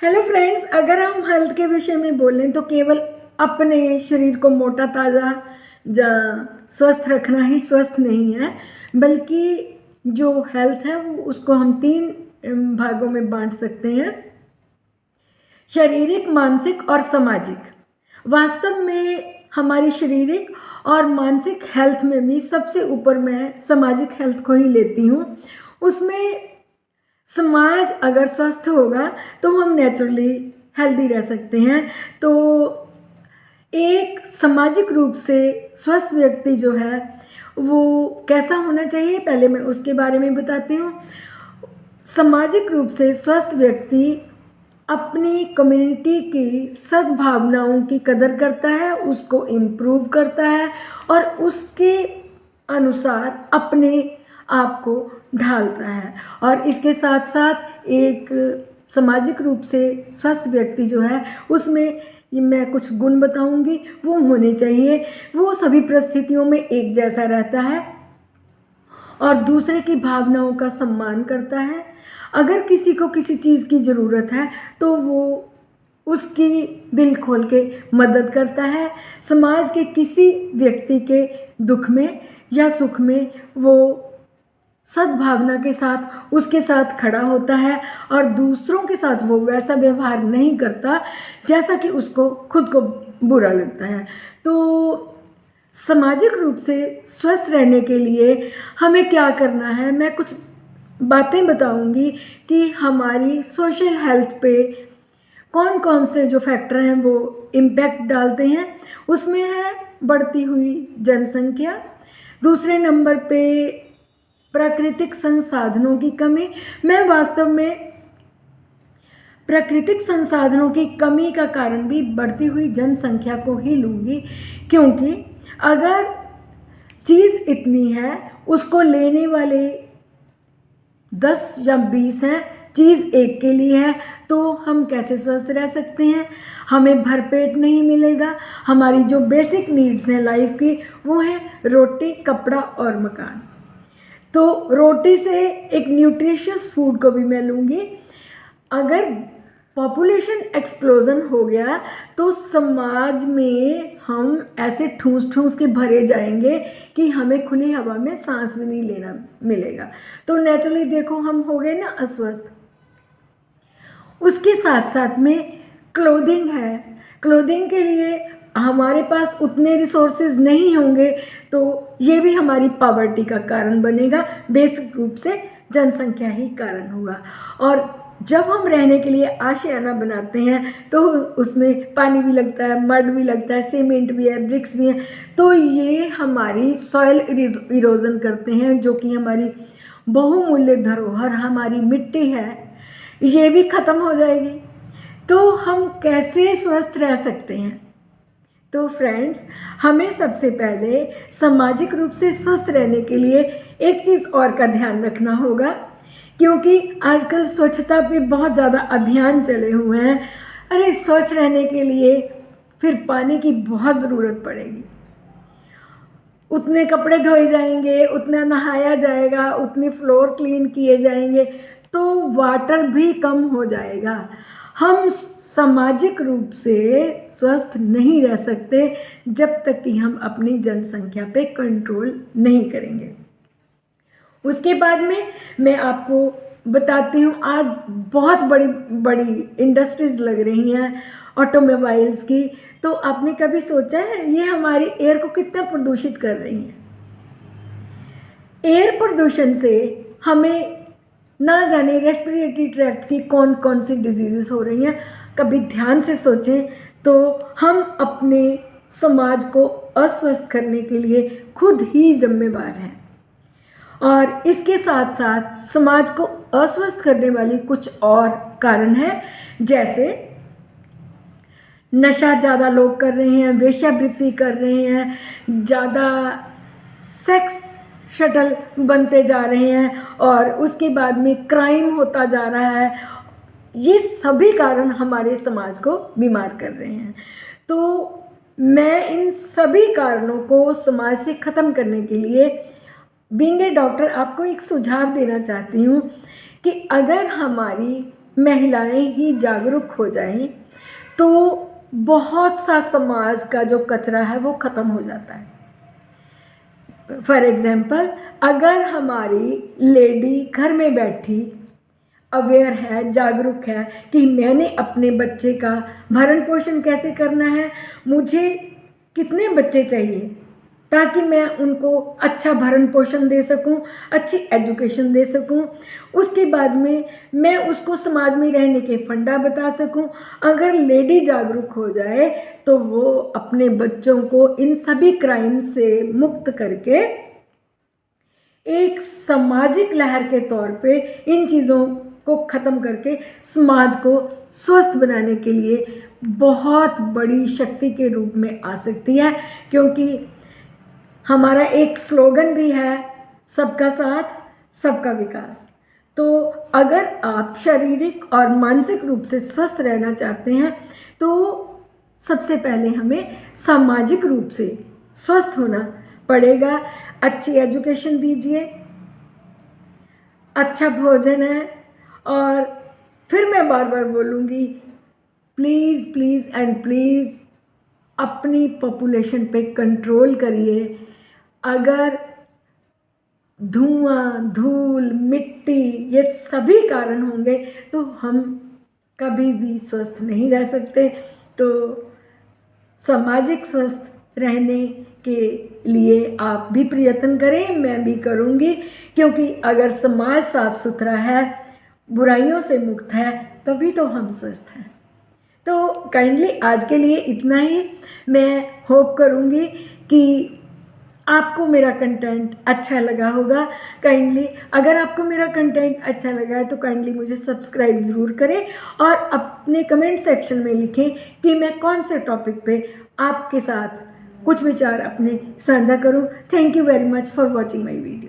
Hello friends, अगर हम health के विषय में बोलें तो केवल अपने शरीर को मोटा ताज़ा या स्वस्थ रखना ही स्वस्थ नहीं है, बल्कि जो हेल्थ है वो उसको हम तीन भागों में बांट सकते हैं: शारीरिक, मानसिक और सामाजिक। वास्तव में हमारी शारीरिक और मानसिक हेल्थ में भी सबसे ऊपर मैं सामाजिक हेल्थ को ही लेती हूँ। उसमें समाज अगर स्वस्थ होगा तो हम नेचुरली हेल्दी रह सकते हैं। तो एक सामाजिक रूप से स्वस्थ व्यक्ति जो है वो कैसा होना चाहिए, पहले मैं उसके बारे में बताती हूँ। सामाजिक रूप से स्वस्थ व्यक्ति अपनी कम्युनिटी की सद्भावनाओं की कदर करता है, उसको इम्प्रूव करता है और उसके अनुसार अपने आप को ढालता है। और इसके साथ साथ एक सामाजिक रूप से स्वस्थ व्यक्ति जो है उसमें मैं कुछ गुण बताऊंगी, वो होने चाहिए। वो सभी परिस्थितियों में एक जैसा रहता है और दूसरे की भावनाओं का सम्मान करता है। अगर किसी को किसी चीज़ की ज़रूरत है तो वो उसकी दिल खोल के मदद करता है। समाज के किसी व्यक्ति के दुख में या सुख में वो सद्भावना के साथ उसके साथ खड़ा होता है और दूसरों के साथ वो वैसा व्यवहार नहीं करता जैसा कि उसको खुद को बुरा लगता है। तो सामाजिक रूप से स्वस्थ रहने के लिए हमें क्या करना है, मैं कुछ बातें बताऊंगी कि हमारी सोशल हेल्थ पे कौन कौन से जो फैक्टर हैं वो इम्पैक्ट डालते हैं। उसमें है बढ़ती हुई जनसंख्या, दूसरे नंबर पे प्राकृतिक संसाधनों की कमी। मैं वास्तव में प्राकृतिक संसाधनों की कमी का कारण भी बढ़ती हुई जनसंख्या को ही लूँगी, क्योंकि अगर चीज़ इतनी है, उसको लेने वाले 10 या 20 हैं, चीज़ एक के लिए है, तो हम कैसे स्वस्थ रह सकते हैं? हमें भरपेट नहीं मिलेगा। हमारी जो बेसिक नीड्स हैं लाइफ की वो है रोटी, कपड़ा और मकान। तो रोटी से एक न्यूट्रिशियस फूड को भी मैं लूँगी। अगर पॉपुलेशन एक्सप्लोजन हो गया तो समाज में हम ऐसे ठूस ठूस के भरे जाएंगे कि हमें खुली हवा में सांस भी नहीं लेना मिलेगा। तो नेचुरली देखो, हम हो गए ना अस्वस्थ। उसके साथ साथ में क्लोथिंग है। क्लोथिंग के लिए हमारे पास उतने रिसोर्सेज नहीं होंगे, तो ये भी हमारी पॉवर्टी का कारण बनेगा। बेसिक रूप से जनसंख्या ही कारण होगा। और जब हम रहने के लिए आशियाना बनाते हैं तो उसमें पानी भी लगता है, मड भी लगता है, सीमेंट भी है, ब्रिक्स भी हैं। तो ये हमारी सॉइल इरोजन करते हैं, जो कि हमारी बहुमूल्य धरोहर हमारी मिट्टी है, ये भी ख़त्म हो जाएगी। तो हम कैसे स्वस्थ रह सकते हैं? तो फ्रेंड्स, हमें सबसे पहले सामाजिक रूप से स्वस्थ रहने के लिए एक चीज़ और का ध्यान रखना होगा, क्योंकि आजकल स्वच्छता पे बहुत ज़्यादा अभियान चले हुए हैं। अरे स्वच्छ रहने के लिए फिर पानी की बहुत ज़रूरत पड़ेगी। उतने कपड़े धोए जाएंगे, उतना नहाया जाएगा, उतने फ्लोर क्लीन किए जाएंगे, तो वाटर भी कम हो जाएगा। हम सामाजिक रूप से स्वस्थ नहीं रह सकते जब तक कि हम अपनी जनसंख्या पे कंट्रोल नहीं करेंगे। उसके बाद में मैं आपको बताती हूँ, आज बहुत बड़ी बड़ी इंडस्ट्रीज़ लग रही हैं ऑटोमोबाइल्स की। तो आपने कभी सोचा है ये हमारी एयर को कितना प्रदूषित कर रही हैं? एयर प्रदूषण से हमें ना जाने रेस्पिरेटरी ट्रैक्ट की कौन कौन सी डिजीज़ेस हो रही हैं। कभी ध्यान से सोचें तो हम अपने समाज को अस्वस्थ करने के लिए खुद ही जिम्मेवार हैं। और इसके साथ साथ समाज को अस्वस्थ करने वाली कुछ और कारण हैं, जैसे नशा ज़्यादा लोग कर रहे हैं, वेश्यावृत्ति कर रहे हैं, ज़्यादा सेक्स शटल बनते जा रहे हैं और उसके बाद में क्राइम होता जा रहा है। ये सभी कारण हमारे समाज को बीमार कर रहे हैं। तो मैं इन सभी कारणों को समाज से ख़त्म करने के लिए बीइंग ए डॉक्टर आपको एक सुझाव देना चाहती हूँ कि अगर हमारी महिलाएं ही जागरूक हो जाएं तो बहुत सा समाज का जो कचरा है वो ख़त्म हो जाता है। फॉर एग्ज़ाम्पल, अगर हमारी लेडी घर में बैठी अवेयर है, जागरूक है कि मैंने अपने बच्चे का भरण पोषण कैसे करना है, मुझे कितने बच्चे चाहिए ताकि मैं उनको अच्छा भरण पोषण दे सकूं, अच्छी एजुकेशन दे सकूं, उसके बाद में मैं उसको समाज में रहने के फंडा बता सकूं। अगर लेडी जागरूक हो जाए तो वो अपने बच्चों को इन सभी क्राइम से मुक्त करके एक सामाजिक लहर के तौर पे इन चीज़ों को ख़त्म करके समाज को स्वस्थ बनाने के लिए बहुत बड़ी शक्ति के रूप में आ सकती है। क्योंकि हमारा एक स्लोगन भी है, सबका साथ सबका विकास। तो अगर आप शारीरिक और मानसिक रूप से स्वस्थ रहना चाहते हैं तो सबसे पहले हमें सामाजिक रूप से स्वस्थ होना पड़ेगा। अच्छी एजुकेशन दीजिए, अच्छा भोजन है, और फिर मैं बार बार बोलूँगी, प्लीज़ प्लीज़ एंड प्लीज़ अपनी पॉपुलेशन पे कंट्रोल करिए। अगर धुआं, धूल, मिट्टी ये सभी कारण होंगे तो हम कभी भी स्वस्थ नहीं रह सकते। तो सामाजिक स्वस्थ रहने के लिए आप भी प्रयत्न करें, मैं भी करूँगी, क्योंकि अगर समाज साफ सुथरा है, बुराइयों से मुक्त है, तभी तो हम स्वस्थ हैं। तो काइंडली आज के लिए इतना ही। मैं होप करूँगी कि आपको मेरा कंटेंट अच्छा लगा होगा। काइंडली अगर आपको मेरा कंटेंट अच्छा लगा है तो काइंडली मुझे सब्सक्राइब ज़रूर करें और अपने कमेंट सेक्शन में लिखें कि मैं कौन से टॉपिक पे आपके साथ कुछ विचार अपने साझा करूं। Thank you very much for watching my video.